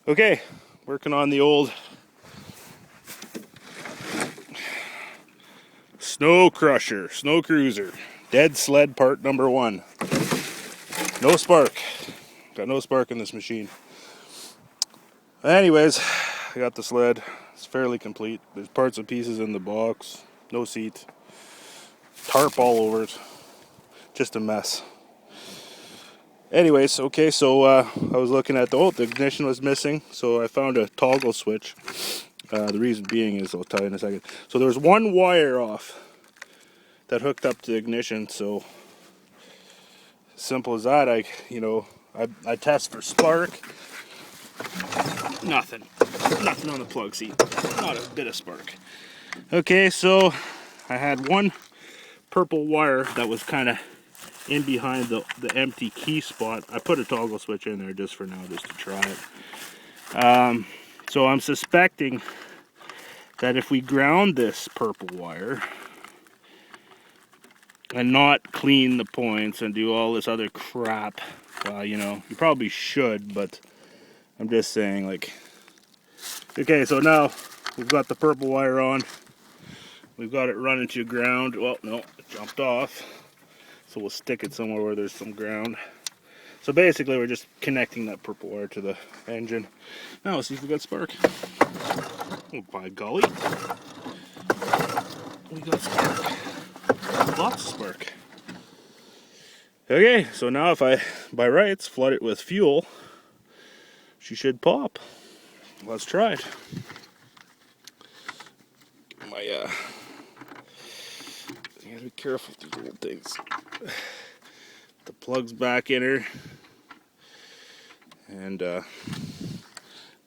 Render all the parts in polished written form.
Okay, working on the old Snow Cruiser, dead sled part number 1. No spark. Got no spark in this machine. Anyways, I got the sled. It's fairly complete. There's parts and pieces in the box. No seat. Tarp all over it. Just a mess. Anyways, okay, so I was looking at the ignition was missing, so I found a toggle switch. The reason being is, I'll tell you in a second. So there was one wire off that hooked up to the ignition, so simple as that. I test for spark. Nothing on the plug. See, not a bit of spark. Okay, so I had one purple wire that was kind of in behind the empty key spot. I put a toggle switch in there just for now, just to try it. So I'm suspecting that if we ground this purple wire and not clean the points and do all this other crap, you probably should, but I'm just saying, like, okay, so now we've got the purple wire on. We've got it running to ground. Well, no, it jumped off. So we'll stick it somewhere where there's some ground. So basically we're just connecting that purple wire to the engine. Now let's see if we got spark. Oh, by golly. We got spark. Lots of spark. Okay, so now if I, by rights, flood it with fuel, she should pop. Let's try it. You gotta be careful with these little things. The plug's back in her, and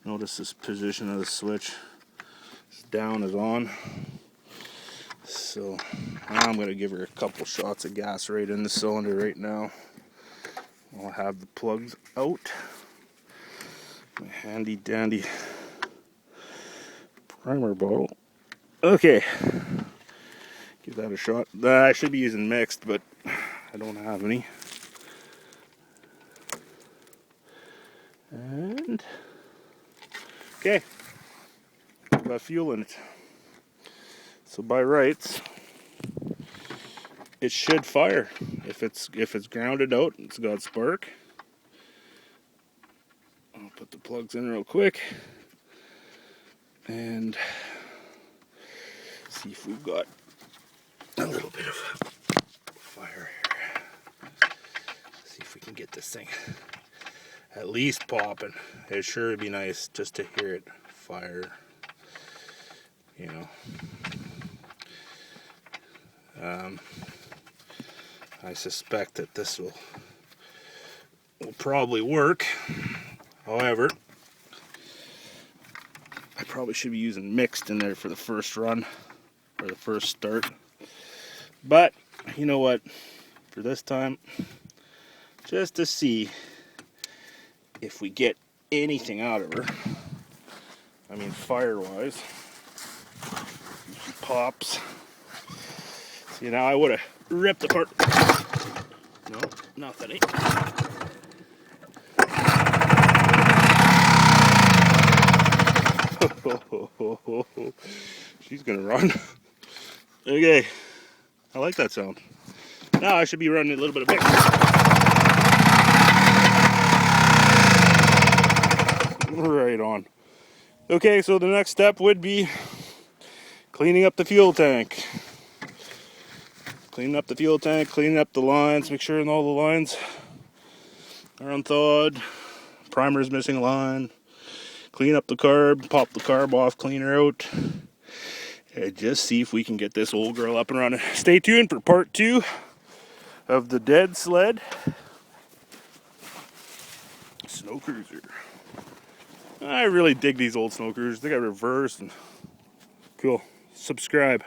notice this position of the switch. Down is on. So I'm going to give her a couple shots of gas right in the cylinder right now. I'll have the plugs out. My handy dandy primer bottle. Okay, give that a shot. I should be using mixed, but I don't have any. And okay, got fuel in it. So by rights, it should fire. If it's grounded out, it's got spark. I'll put the plugs in real quick and see if we've got a little bit of fire here. See if we can get this thing at least popping. It sure would be nice just to hear it fire, you know. I suspect that this will probably work. However, I probably should be using mixed in there for the first run, or the first start. But, you know what, for this time, just to see if we get anything out of her, I mean fire-wise, she pops. See, now I would have ripped apart. No, nothing. She's gonna run. Okay, I like that sound. Now I should be running a little bit of mix. Right on. Okay, so the next step would be cleaning up the fuel tank. Cleaning up the fuel tank, cleaning up the lines, make sure all the lines are unthawed. Primer's missing a line. Clean up the carb, pop the carb off, clean her out. And just see if we can get this old girl up and running. Stay tuned for part 2 of the dead sled Snow Cruiser. I really dig these old Snow Cruisers. They got reverse and cool. Subscribe.